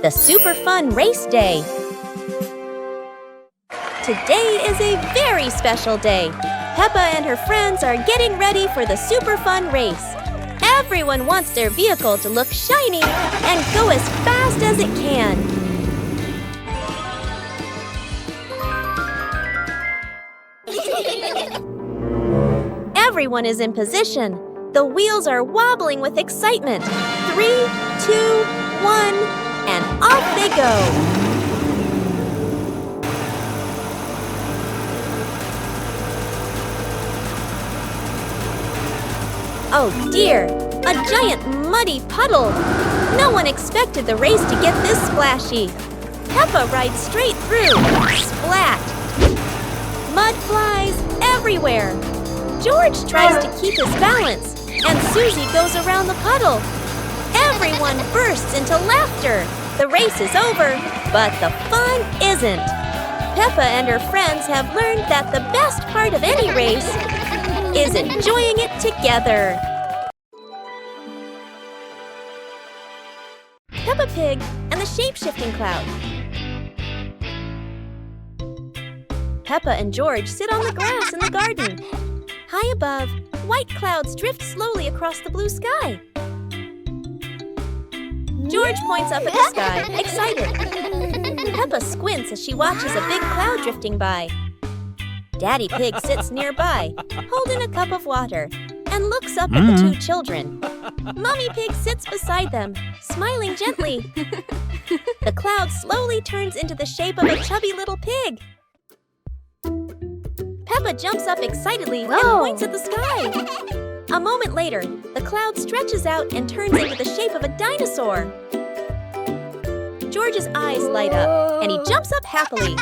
the super fun race day. Today is a very special day. Peppa and her friends are getting ready for the super fun race. Everyone wants their vehicle to look shiny and go as fast as it can. Everyone is in position. The wheels are wobbling with excitement. 3, 2, 1, and off they go. Oh dear, a giant muddy puddle. No one expected the race to get this splashy. Peppa rides straight through. Splat! Mud flies everywhere. George tries to keep his balance, and Susie goes around the puddle. Everyone bursts into laughter. The race is over, but the fun isn't. Peppa and her friends have learned that the best part of any race is enjoying it together. Peppa Pig and the shape-shifting cloud. Peppa and George sit on the grass in the garden. High above, white clouds drift slowly across the blue sky. George points up at the sky, excited. Peppa squints as she watches a big cloud drifting by. Daddy Pig sits nearby, holding a cup of water, and looks up at the two children. Mommy Pig sits beside them, smiling gently. The cloud slowly turns into the shape of a chubby little pig. Peppa jumps up excitedly and points at the sky. A moment later, the cloud stretches out and turns into the shape of a dinosaur. George's eyes light up, and he jumps up happily.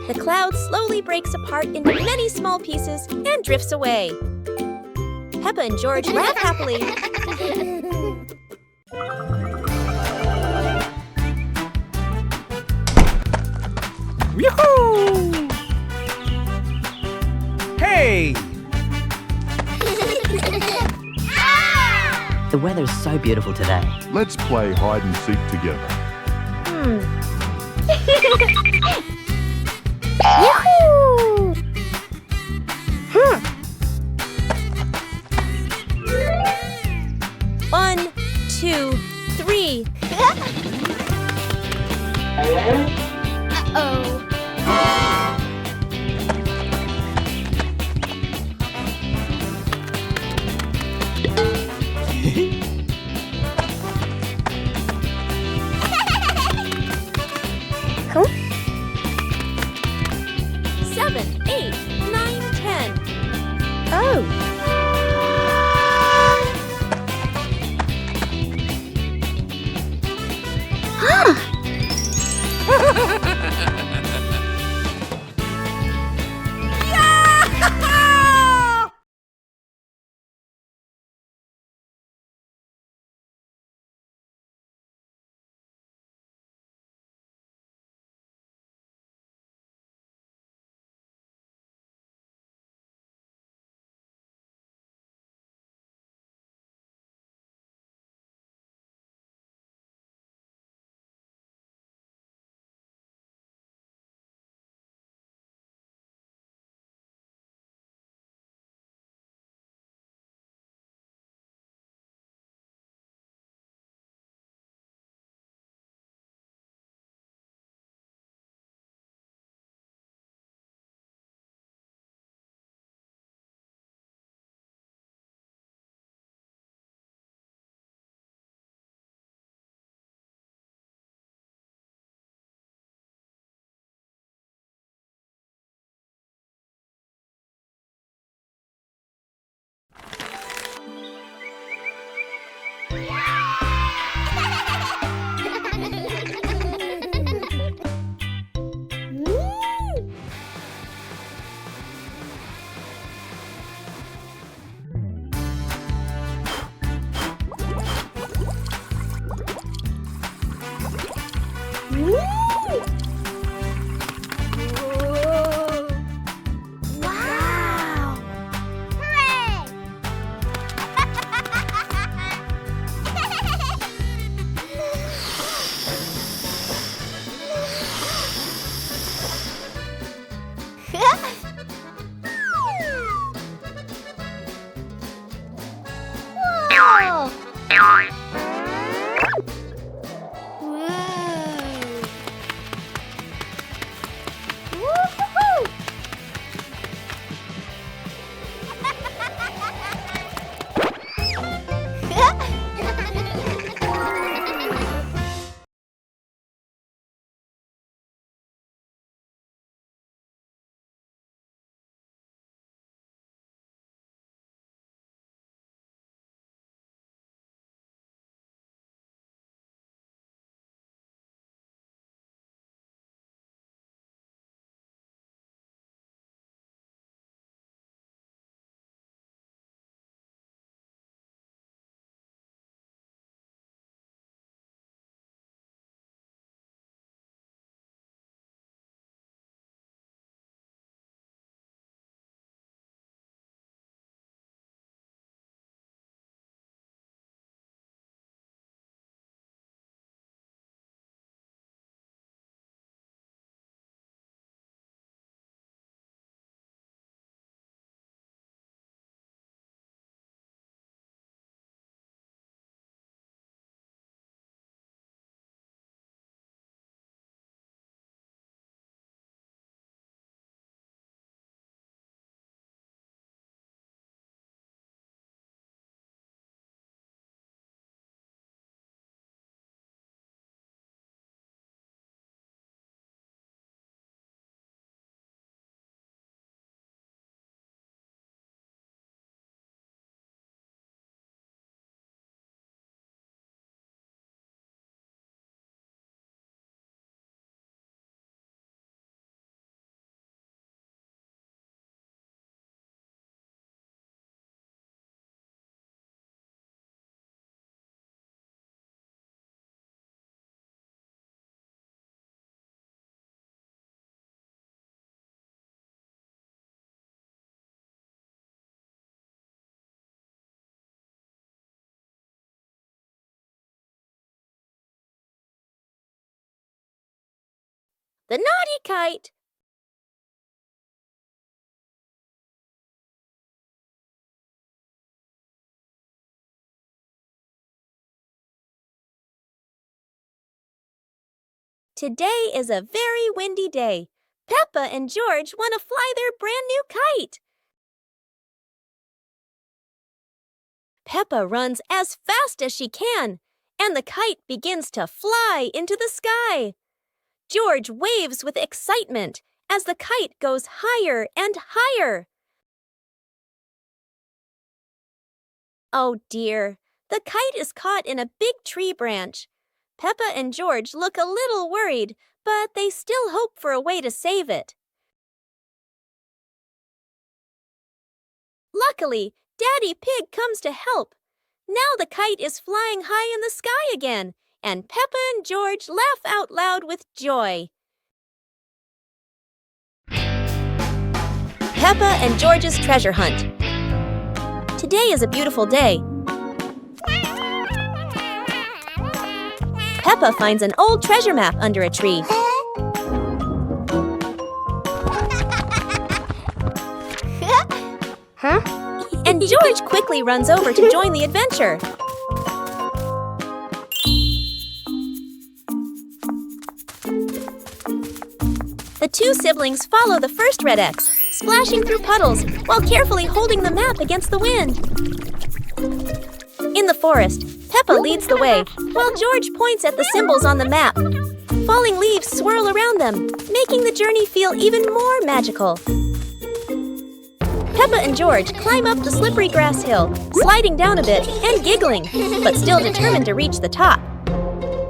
The cloud slowly breaks apart into many small pieces and drifts away. Peppa and George laugh happily. Yoo-hoo! Hey! The weather's so beautiful today. Let's play hide and seek together. Yahoo! 1, 2, 3. Uh-oh. Huh? 7, 8, 9, 10. Oh. The naughty kite. Today is a very windy day. Peppa and George want to fly their brand new kite. Peppa runs as fast as she can, and the kite begins to fly into the sky. George waves with excitement as the kite goes higher and higher. Oh dear, the kite is caught in a big tree branch. Peppa and George look a little worried, but they still hope for a way to save it. Luckily, Daddy Pig comes to help. Now the kite is flying high in the sky again, and Peppa and George laugh out loud with joy. Peppa and George's treasure hunt. Today is a beautiful day. Peppa finds an old treasure map under a tree. And George quickly runs over to join the adventure. The two siblings follow the first red X, splashing through puddles while carefully holding the map against the wind. In the forest, Peppa leads the way, while George points at the symbols on the map. Falling leaves swirl around them, making the journey feel even more magical. Peppa and George climb up the slippery grass hill, sliding down a bit and giggling, but still determined to reach the top.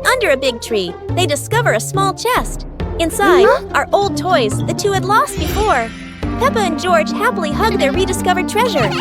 Under a big tree, they discover a small chest. Inside are old toys the two had lost before. Peppa and George happily hug their rediscovered treasure.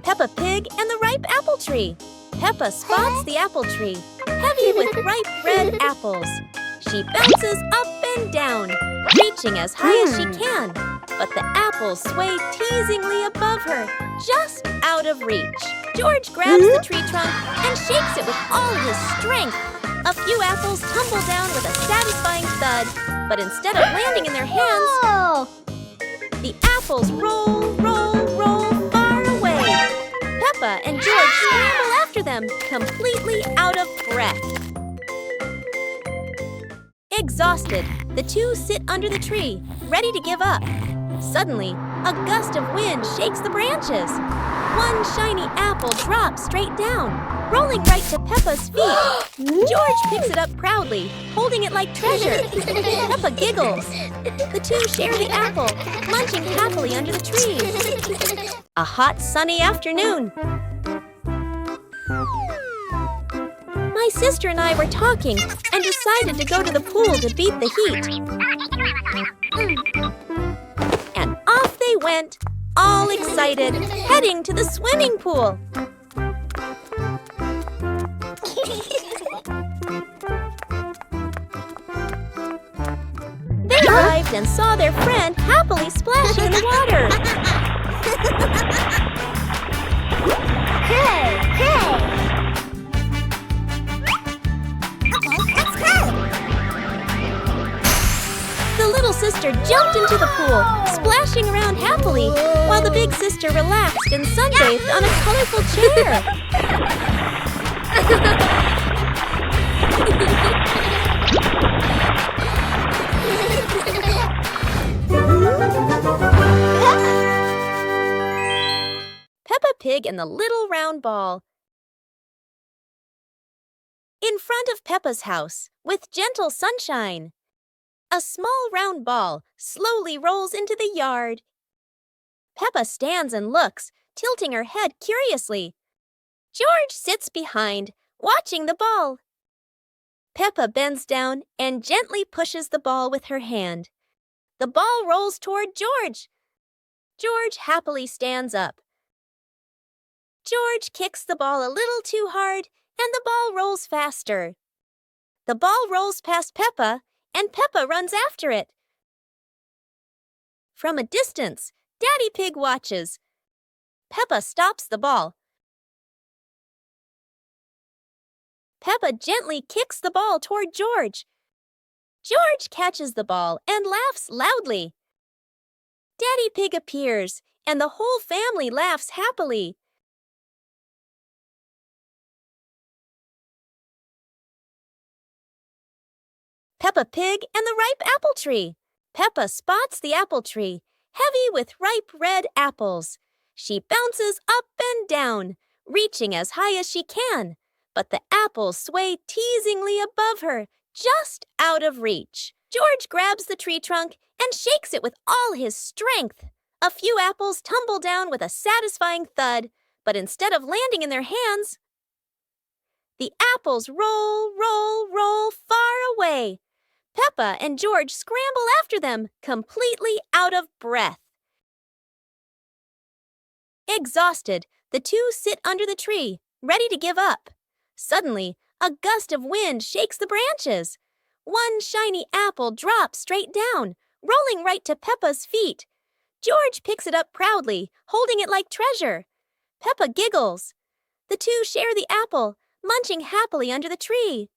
Peppa Pig and the ripe apple tree. Peppa spots the apple tree, heavy with ripe red apples. She bounces up and down, reaching as high as she can, but the apples sway teasingly above her, just out of reach. George grabs the tree trunk and shakes it with all his strength. A few apples tumble down with a satisfying thud, but instead of landing in their hands, the apples roll, roll, roll far away. Peppa and George scramble after them, completely out of breath. Exhausted, the two sit under the tree, ready to give up. Suddenly, a gust of wind shakes the branches. One shiny apple drops straight down, rolling right to Peppa's feet. George picks it up proudly, holding it like treasure. Peppa giggles. The two share the apple, munching happily under the tree. A hot, sunny afternoon. My sister and I were talking and decided to go to the pool to beat the heat. And off they went, all excited, heading to the swimming pool. They arrived and saw their friend happily splashing in the water. Hey, hey! The little sister jumped into the pool, splashing around happily, while the big sister relaxed and sunbathed on a colorful chair. Peppa Pig and the Little Round Ball. In front of Peppa's house, with gentle sunshine, a small round ball slowly rolls into the yard. Peppa stands and looks, tilting her head curiously. George sits behind, watching the ball. Peppa bends down and gently pushes the ball with her hand. The ball rolls toward George. George happily stands up. George kicks the ball a little too hard, and the ball rolls faster. The ball rolls past Peppa, and Peppa runs after it. From a distance, Daddy Pig watches. Peppa stops the ball. Peppa gently kicks the ball toward George. George catches the ball and laughs loudly. Daddy Pig appears, and the whole family laughs happily. Peppa Pig and the Ripe Apple Tree. Peppa spots the apple tree, heavy with ripe red apples. She bounces up and down, reaching as high as she can, but the apples sway teasingly above her, just out of reach. George grabs the tree trunk and shakes it with all his strength. A few apples tumble down with a satisfying thud, but instead of landing in their hands, the apples roll, roll, roll far away. Peppa and George scramble after them, completely out of breath. Exhausted, the two sit under the tree, ready to give up. Suddenly, a gust of wind shakes the branches. One shiny apple drops straight down, rolling right to Peppa's feet. George picks it up proudly, holding it like treasure. Peppa giggles. The two share the apple, munching happily under the tree.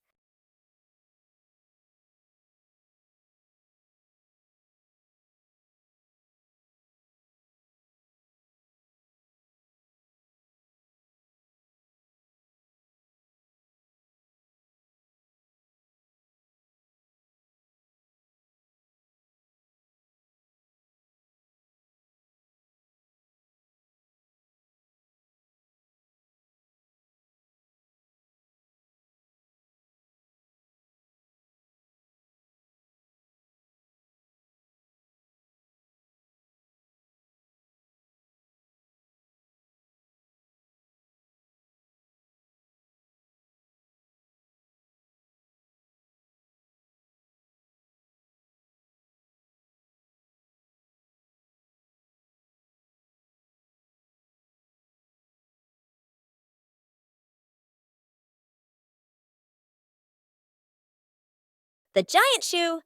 The giant shoe.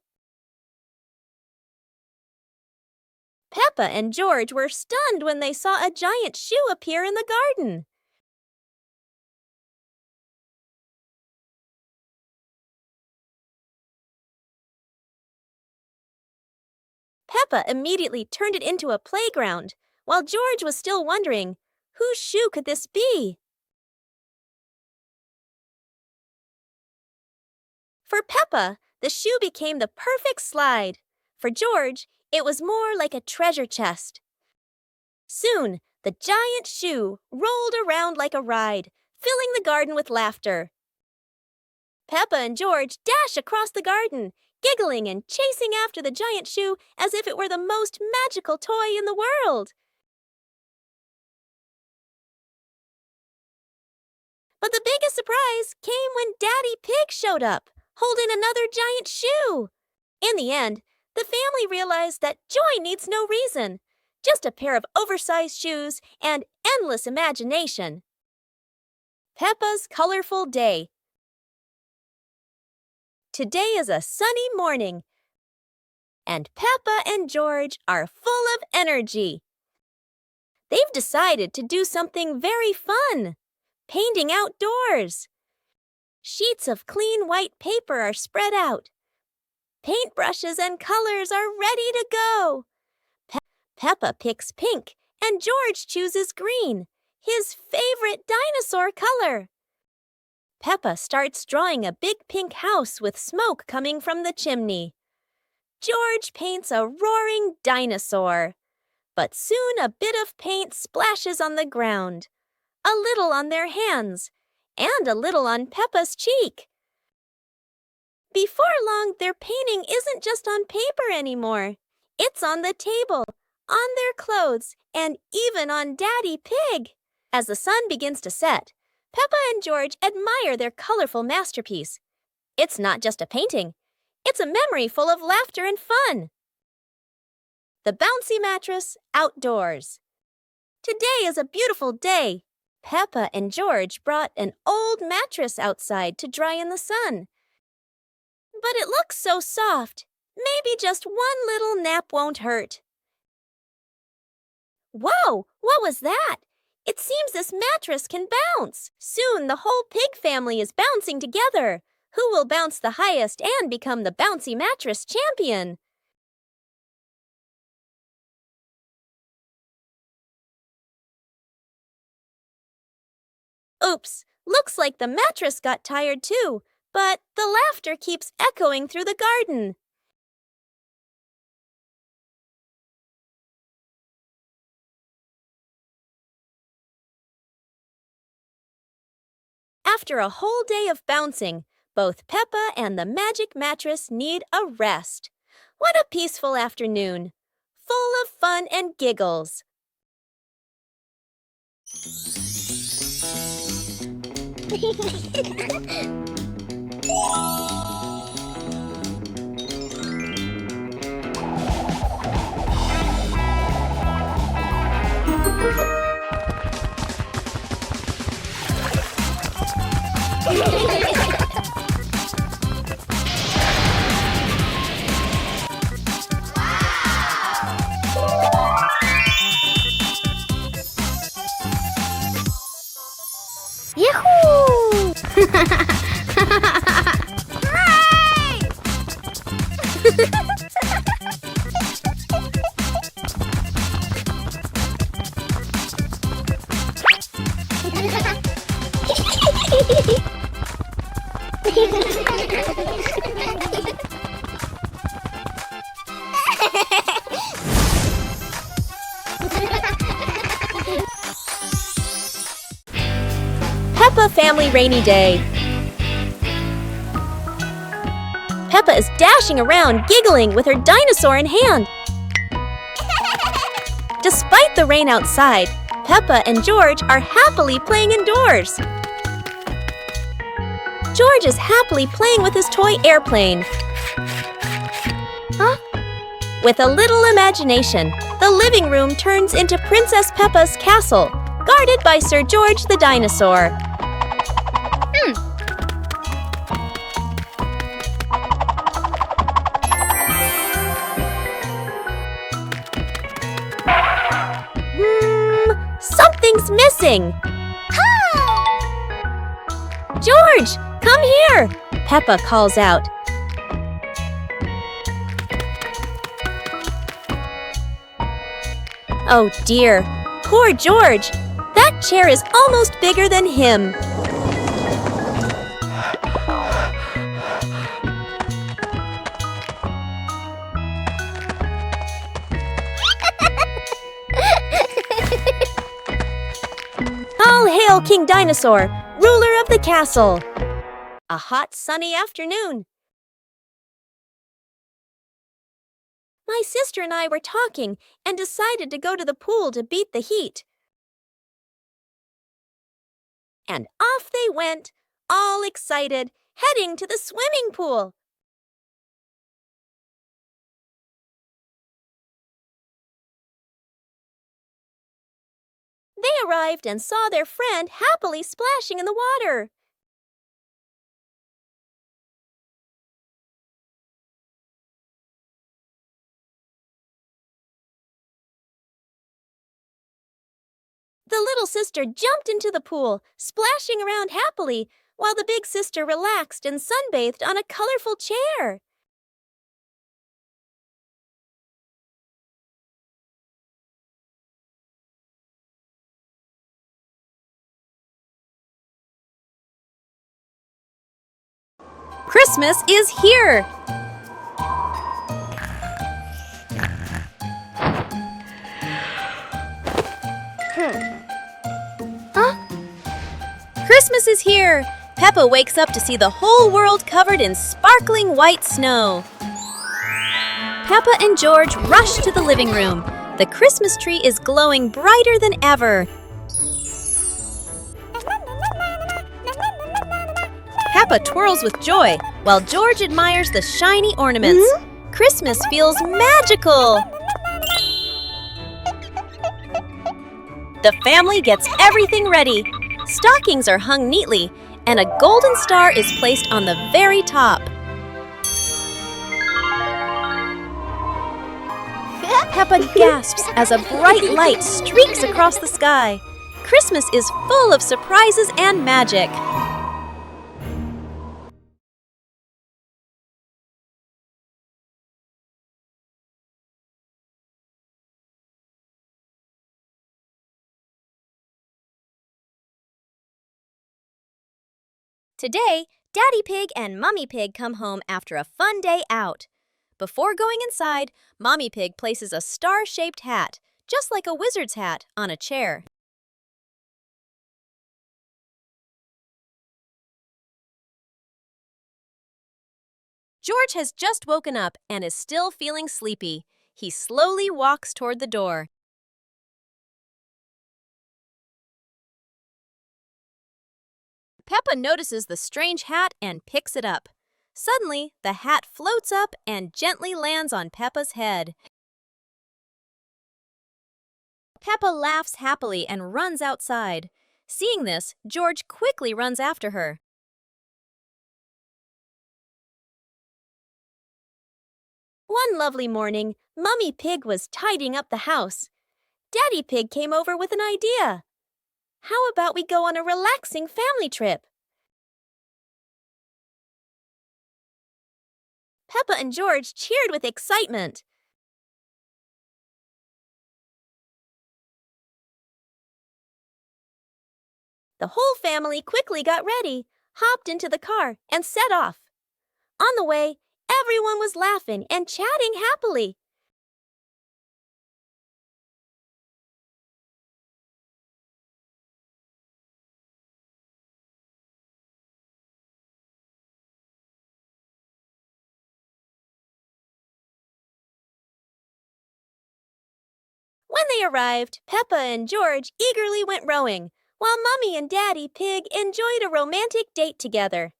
Peppa and George were stunned when they saw a giant shoe appear in the garden. Peppa immediately turned it into a playground, while George was still wondering, whose shoe could this be? For Peppa, the shoe became the perfect slide. For George, it was more like a treasure chest. Soon, the giant shoe rolled around like a ride, filling the garden with laughter. Peppa and George dash across the garden, giggling and chasing after the giant shoe as if it were the most magical toy in the world. But the biggest surprise came when Daddy Pig showed up, holding another giant shoe. In the end, the family realized that joy needs no reason, just a pair of oversized shoes and endless imagination. Peppa's colorful day. Today is a sunny morning, and Peppa and George are full of energy. They've decided to do something very fun, painting outdoors. Sheets of clean white paper are spread out. Paintbrushes and colors are ready to go. Peppa picks pink and George chooses green, his favorite dinosaur color. Peppa starts drawing a big pink house with smoke coming from the chimney. George paints a roaring dinosaur. But soon a bit of paint splashes on the ground, a little on their hands, and a little on Peppa's cheek. Before long, their painting isn't just on paper anymore. It's on the table, on their clothes, and even on Daddy Pig. As the sun begins to set, Peppa and George admire their colorful masterpiece. It's not just a painting. It's a memory full of laughter and fun. The bouncy mattress outdoors. Today is a beautiful day. Peppa and George brought an old mattress outside to dry in the sun. But it looks so soft. Maybe just one little nap won't hurt. Whoa! What was that? It seems this mattress can bounce. Soon the whole pig family is bouncing together. Who will bounce the highest and become the bouncy mattress champion? Oops, looks like the mattress got tired too, but the laughter keeps echoing through the garden. After a whole day of bouncing, both Peppa and the magic mattress need a rest. What a peaceful afternoon, full of fun and giggles. Yahoo! Peppa Family Rainy Day. Peppa is dashing around, giggling with her dinosaur in hand. Despite the rain outside, Peppa and George are happily playing indoors. George is happily playing with his toy airplane. Huh? With a little imagination, the living room turns into Princess Peppa's castle, guarded by Sir George the dinosaur. Something's missing. George, come here, Peppa calls out. Oh dear, poor George. That chair is almost bigger than him. All hail King Dinosaur, ruler of the castle. A hot, sunny afternoon. My sister and I were talking and decided to go to the pool to beat the heat. And off they went, all excited, heading to the swimming pool. They arrived and saw their friend happily splashing in the water. The little sister jumped into the pool, splashing around happily, while the big sister relaxed and sunbathed on a colorful chair. Christmas is here! Christmas is here! Peppa wakes up to see the whole world covered in sparkling white snow. Peppa and George rush to the living room. The Christmas tree is glowing brighter than ever. Peppa twirls with joy, while George admires the shiny ornaments. Christmas feels magical! The family gets everything ready. Stockings are hung neatly, and a golden star is placed on the very top. Peppa gasps as a bright light streaks across the sky. Christmas is full of surprises and magic. Today, Daddy Pig and Mummy Pig come home after a fun day out. Before going inside, Mommy Pig places a star-shaped hat, just like a wizard's hat, on a chair. George has just woken up and is still feeling sleepy. He slowly walks toward the door. Peppa notices the strange hat and picks it up. Suddenly, the hat floats up and gently lands on Peppa's head. Peppa laughs happily and runs outside. Seeing this, George quickly runs after her. One lovely morning, Mummy Pig was tidying up the house. Daddy Pig came over with an idea. How about we go on a relaxing family trip? Peppa and George cheered with excitement. The whole family quickly got ready, hopped into the car, and set off. On the way, everyone was laughing and chatting happily. When they arrived, Peppa and George eagerly went rowing, while Mummy and Daddy Pig enjoyed a romantic date together.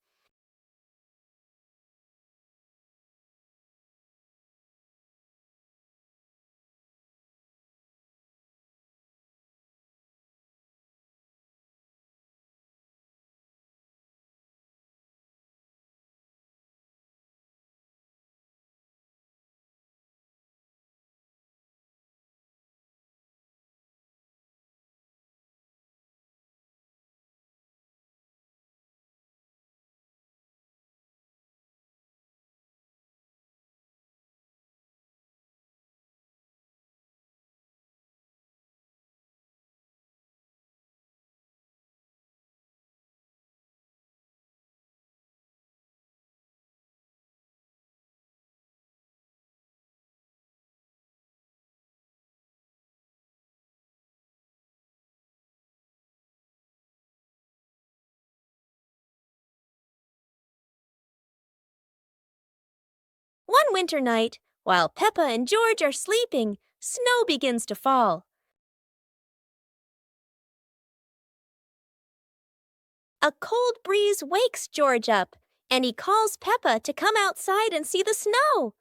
One winter night, while Peppa and George are sleeping, snow begins to fall. A cold breeze wakes George up, and he calls Peppa to come outside and see the snow.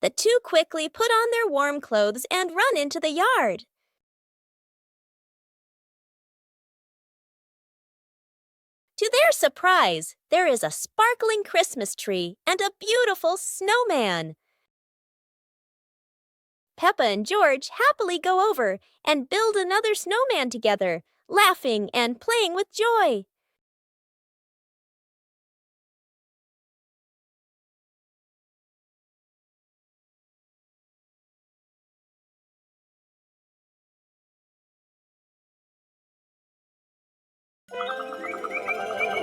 The two quickly put on their warm clothes and run into the yard. To their surprise, there is a sparkling Christmas tree and a beautiful snowman. Peppa and George happily go over and build another snowman together, laughing and playing with joy.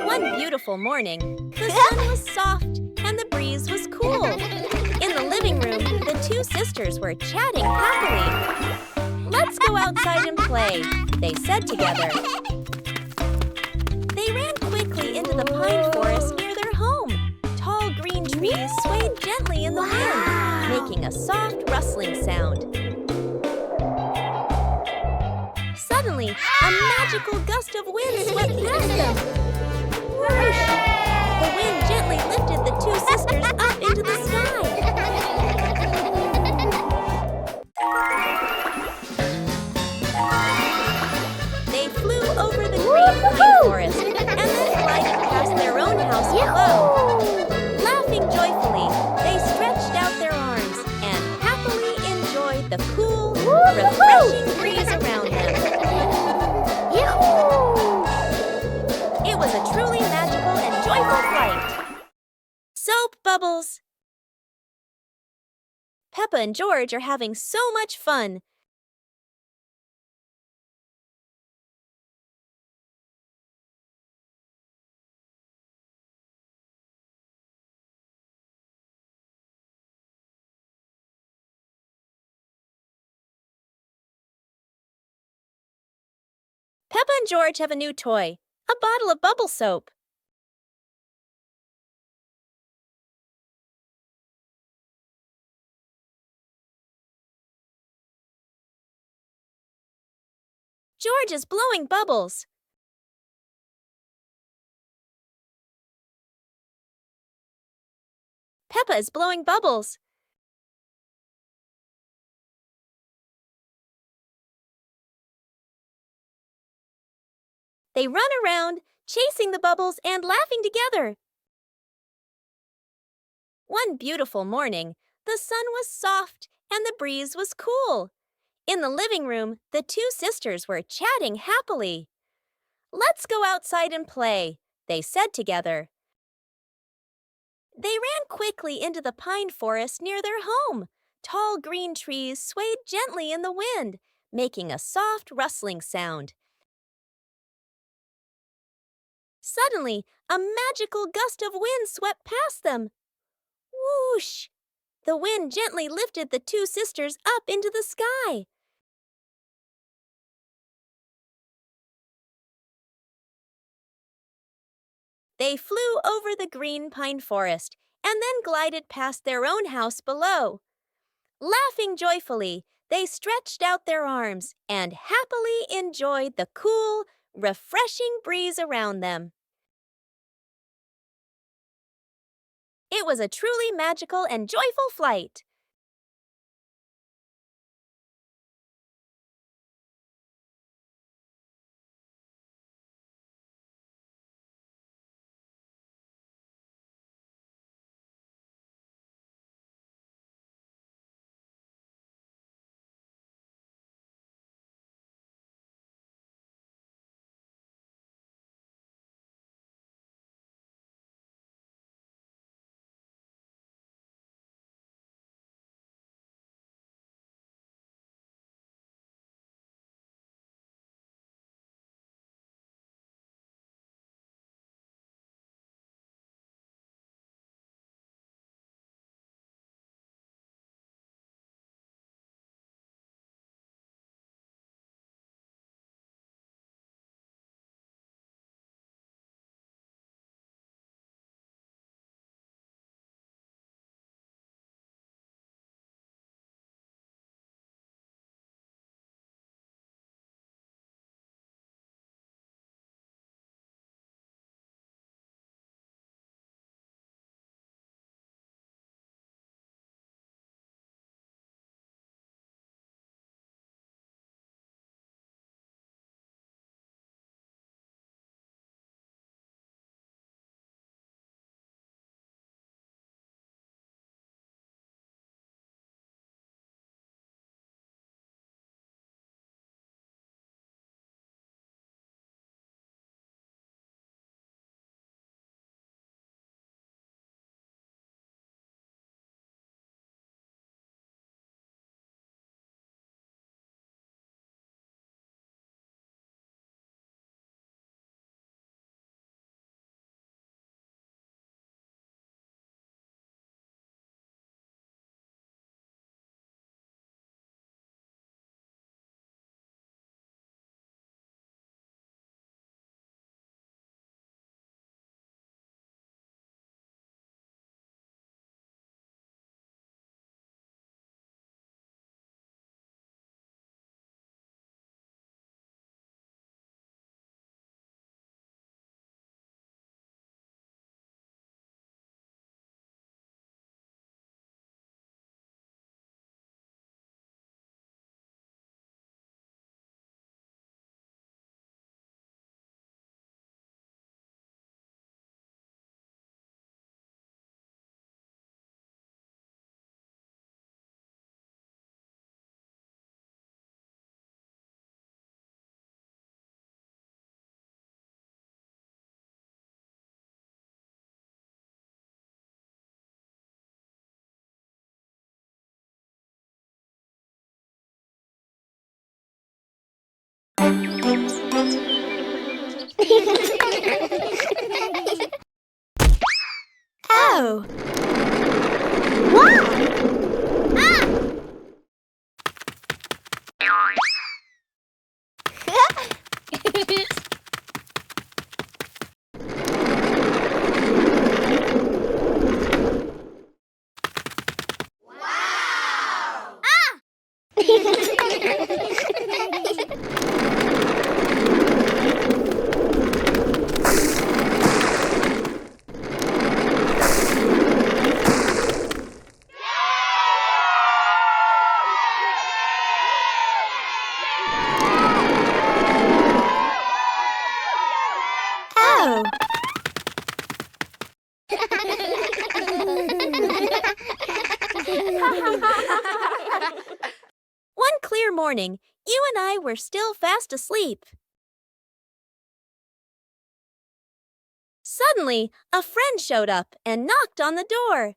One beautiful morning, the sun was soft and the breeze was cool. In the living room, the two sisters were chatting happily. "Let's go outside and play," they said together. They ran quickly into the pine forest near their home. Tall green trees swayed gently in the wind, making a soft rustling sound. Suddenly, a magical gust of wind swept past them. Whoosh! The wind gently lifted the two sisters up into the sky. They flew over the green pine forest and then glided past their own house below. Laughing joyfully, they stretched out their arms and happily enjoyed the cool, refreshing breeze around them. It was a truly magical and joyful flight. Soap bubbles! Peppa and George are having so much fun. Peppa and George have a new toy, a bottle of bubble soap. George is blowing bubbles. Peppa is blowing bubbles. They run around, chasing the bubbles and laughing together. One beautiful morning, the sun was soft and the breeze was cool. In the living room, the two sisters were chatting happily. "Let's go outside and play," they said together. They ran quickly into the pine forest near their home. Tall green trees swayed gently in the wind, making a soft rustling sound. Suddenly, a magical gust of wind swept past them. Whoosh! The wind gently lifted the two sisters up into the sky. They flew over the green pine forest and then glided past their own house below. Laughing joyfully, they stretched out their arms and happily enjoyed the cool, refreshing breeze around them. It was a truly magical and joyful flight. Oh! Oh! One clear morning, you and I were still fast asleep. Suddenly, a friend showed up and knocked on the door.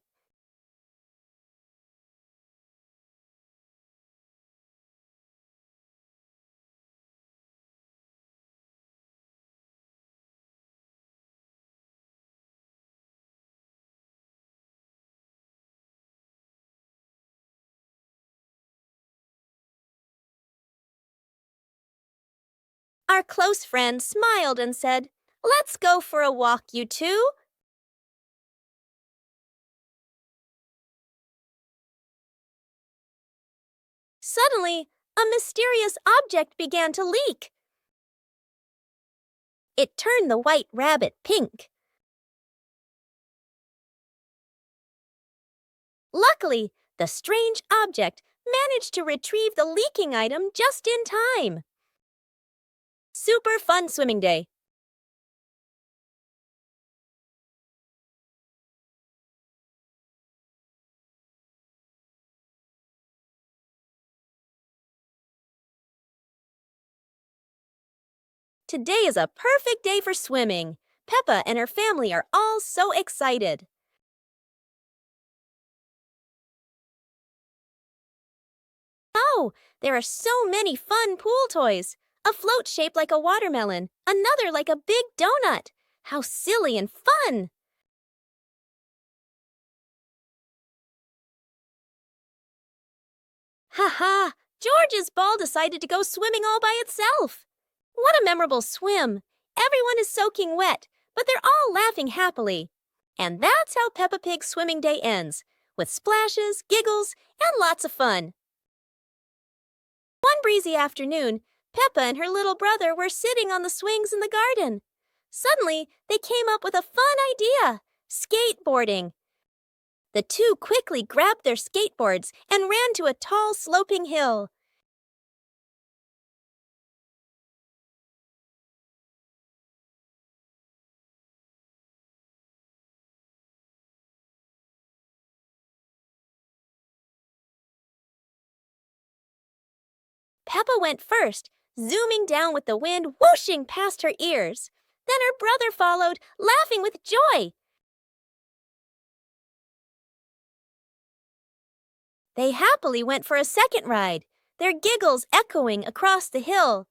Our close friend smiled and said, "Let's go for a walk, you two." Suddenly, a mysterious object began to leak. It turned the white rabbit pink. Luckily, the strange object managed to retrieve the leaking item just in time. Super fun swimming day. Today is a perfect day for swimming. Peppa and her family are all so excited. Oh, there are so many fun pool toys. A float shaped like a watermelon, another like a big donut. How silly and fun! Ha ha! George's ball decided to go swimming all by itself. What a memorable swim! Everyone is soaking wet, but they're all laughing happily. And that's how Peppa Pig's swimming day ends, with splashes, giggles, and lots of fun. One breezy afternoon, Peppa and her little brother were sitting on the swings in the garden. Suddenly, they came up with a fun idea: skateboarding. The two quickly grabbed their skateboards and ran to a tall, sloping hill. Peppa went first, zooming down with the wind whooshing past her ears. Then her brother followed, laughing with joy. They happily went for a second ride, their giggles echoing across the hill.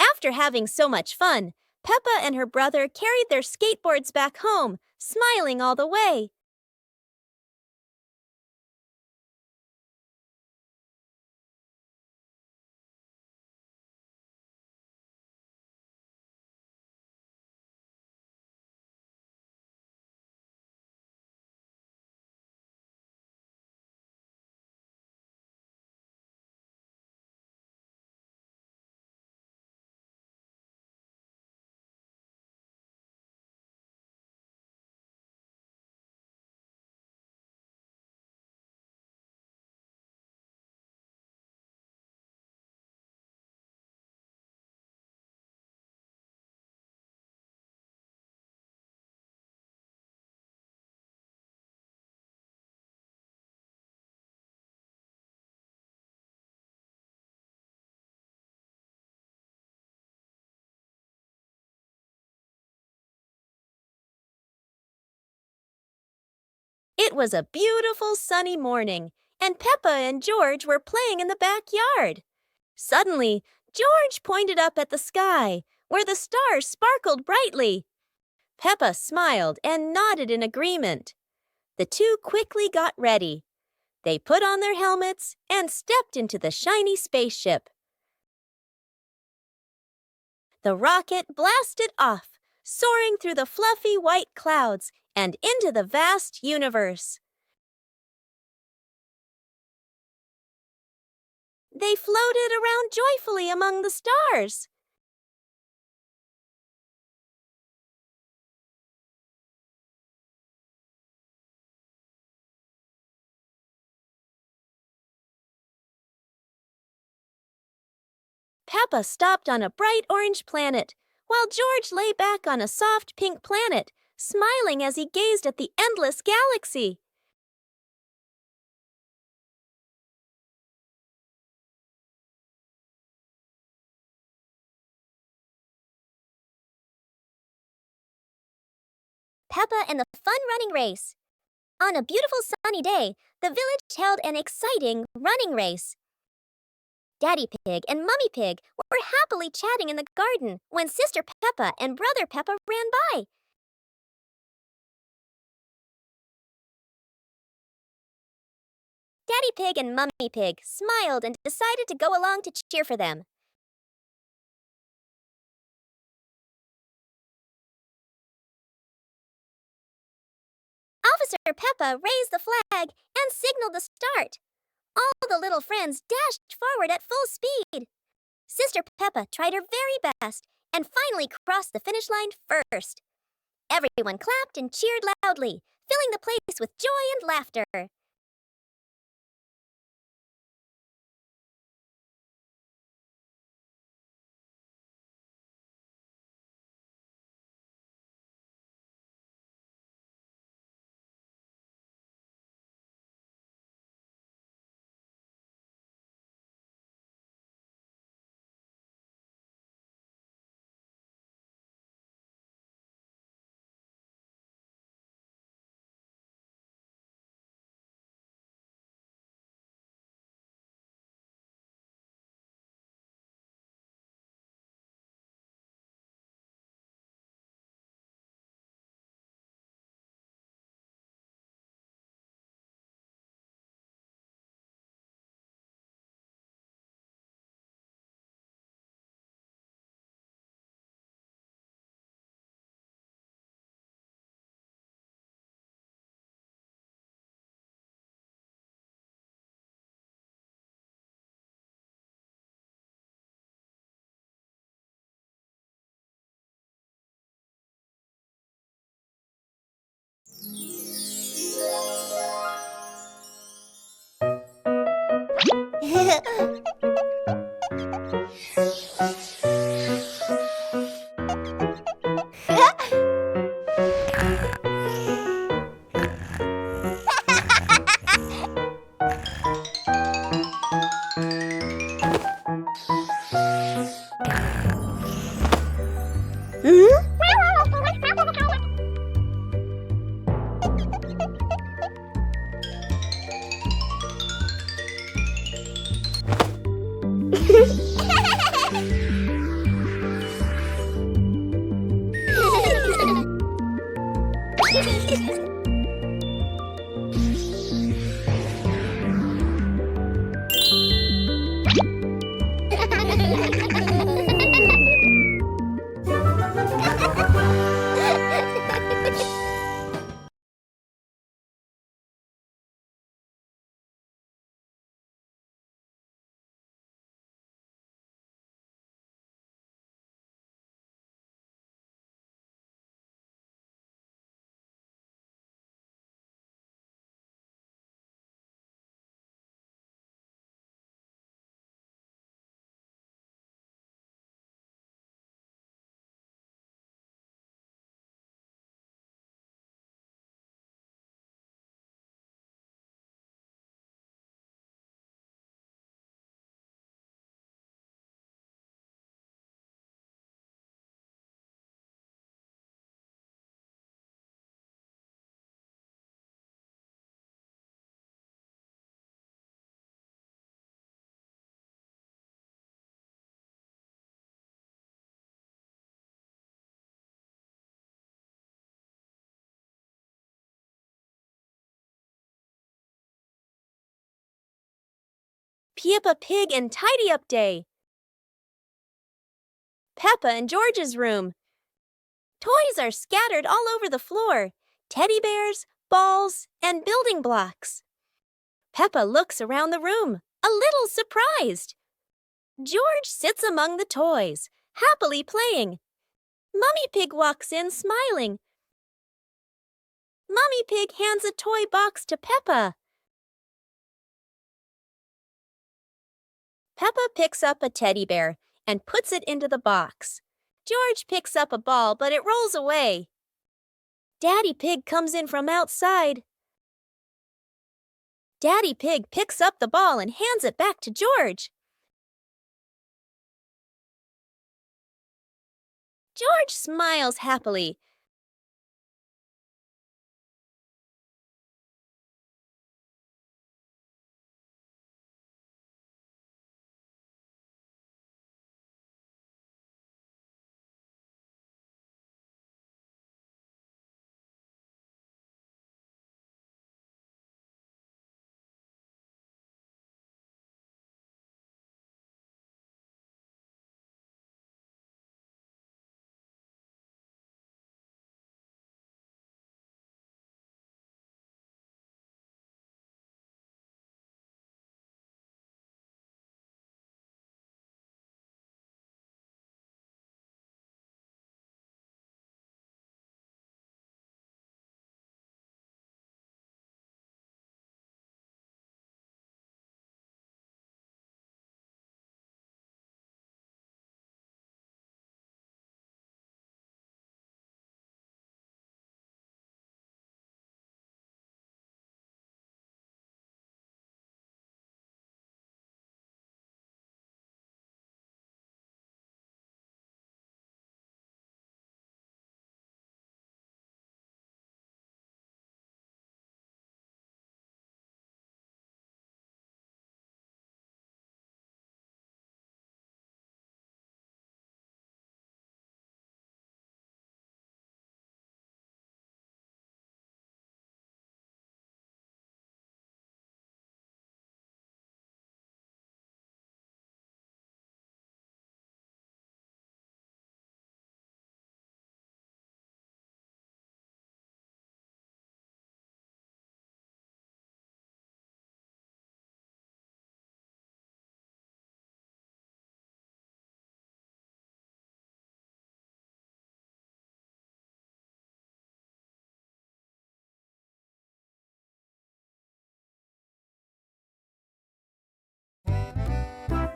After having so much fun, Peppa and her brother carried their skateboards back home, smiling all the way. It was a beautiful sunny morning, and Peppa and George were playing in the backyard. Suddenly, George pointed up at the sky, where the stars sparkled brightly. Peppa smiled and nodded in agreement. The two quickly got ready. They put on their helmets and stepped into the shiny spaceship. The rocket blasted off, soaring through the fluffy white clouds and into the vast universe. They floated around joyfully among the stars. Peppa stopped on a bright orange planet, while George lay back on a soft pink planet, smiling as he gazed at the endless galaxy. Peppa and the fun running race. On a beautiful sunny day, the village held an exciting running race. Daddy Pig and Mummy Pig were happily chatting in the garden when Sister Peppa and Brother Peppa ran by. Daddy Pig and Mummy Pig smiled and decided to go along to cheer for them. Officer Peppa raised the flag and signaled the start. All the little friends dashed forward at full speed. Sister Peppa tried her very best and finally crossed the finish line first. Everyone clapped and cheered loudly, filling the place with joy and laughter. Peppa Pig and Tidy Up Day. Peppa and George's room. Toys are scattered all over the floor. Teddy bears, balls, and building blocks. Peppa looks around the room, a little surprised. George sits among the toys, happily playing. Mummy Pig walks in smiling. Mummy Pig hands a toy box to Peppa. Peppa picks up a teddy bear and puts it into the box. George picks up a ball, but it rolls away. Daddy Pig comes in from outside. Daddy Pig picks up the ball and hands it back to George. George smiles happily.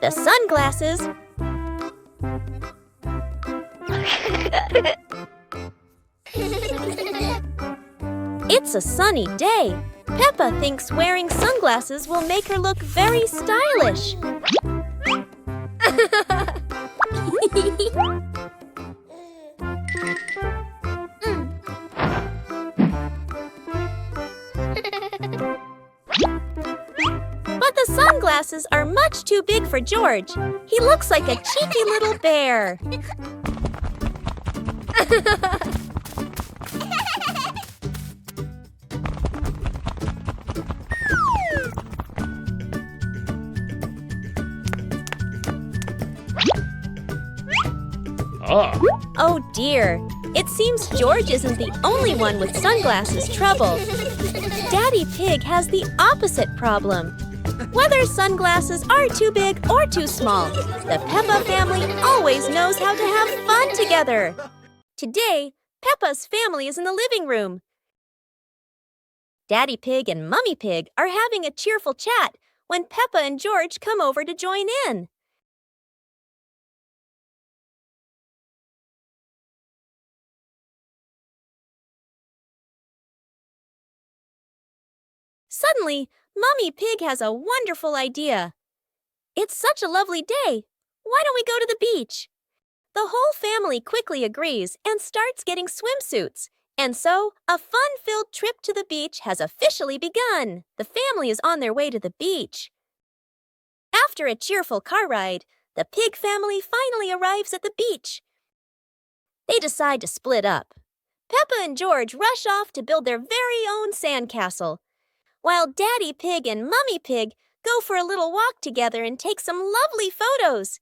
The sunglasses. It's a sunny day. Peppa thinks wearing sunglasses will make her look very stylish. But the sunglasses are much too big for George. He looks like a cheeky little bear. Oh dear, it seems George isn't the only one with sunglasses trouble. Daddy Pig has the opposite problem. Whether sunglasses are too big or too small, the Peppa family always knows how to have fun together. Today, Peppa's family is in the living room. Daddy Pig and Mummy Pig are having a cheerful chat when Peppa and George come over to join in. Suddenly, Mummy Pig has a wonderful idea. It's such a lovely day. Why don't we go to the beach? The whole family quickly agrees and starts getting swimsuits. And so, a fun-filled trip to the beach has officially begun. The family is on their way to the beach. After a cheerful car ride, the Pig family finally arrives at the beach. They decide to split up. Peppa and George rush off to build their very own sandcastle, while Daddy Pig and Mummy Pig go for a little walk together and take some lovely photos.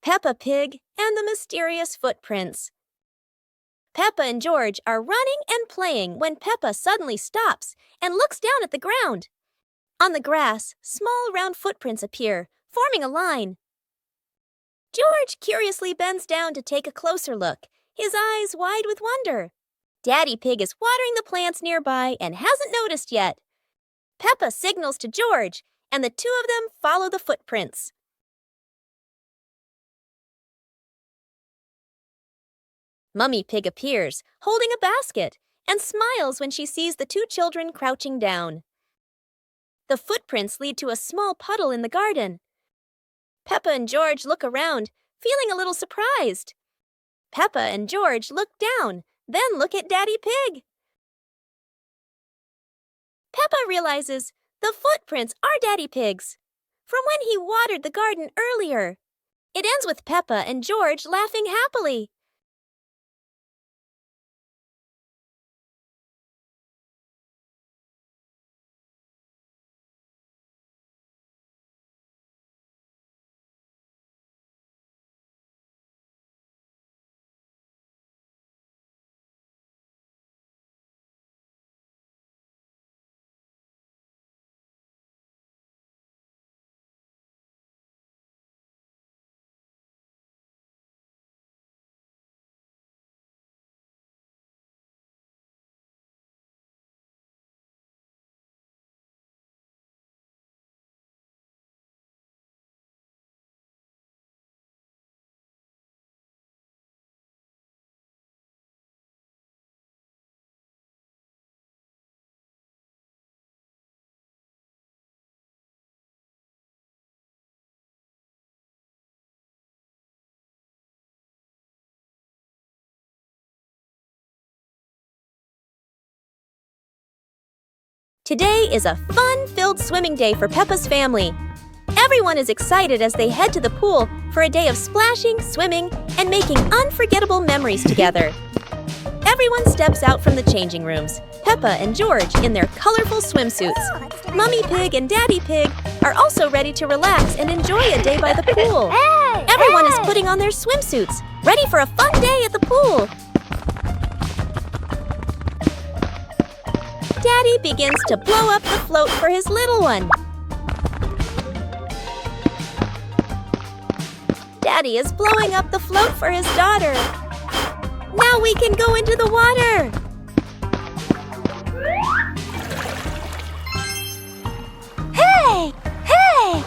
Peppa Pig and the Mysterious Footprints. Peppa and George are running and playing when Peppa suddenly stops and looks down at the ground. On the grass, small round footprints appear, forming a line. George curiously bends down to take a closer look, his eyes wide with wonder. Daddy Pig is watering the plants nearby and hasn't noticed yet. Peppa signals to George, and the two of them follow the footprints. Mummy Pig appears, holding a basket, and smiles when she sees the two children crouching down. The footprints lead to a small puddle in the garden. Peppa and George look around, feeling a little surprised. Peppa and George look down, then look at Daddy Pig. Peppa realizes the footprints are Daddy Pig's, from when he watered the garden earlier. It ends with Peppa and George laughing happily. Today is a fun-filled swimming day for Peppa's family. Everyone is excited as they head to the pool for a day of splashing, swimming, and making unforgettable memories together. Everyone steps out from the changing rooms, Peppa and George in their colorful swimsuits. Mummy Pig and Daddy Pig are also ready to relax and enjoy a day by the pool. Everyone is putting on their swimsuits, ready for a fun day at the pool. Daddy begins to blow up the float for his little one. Daddy is blowing up the float for his daughter. Now we can go into the water. Hey! Hey!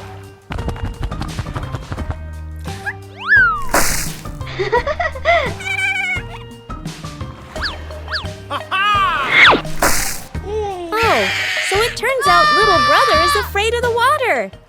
Oh, so it turns out little brother is afraid of the water.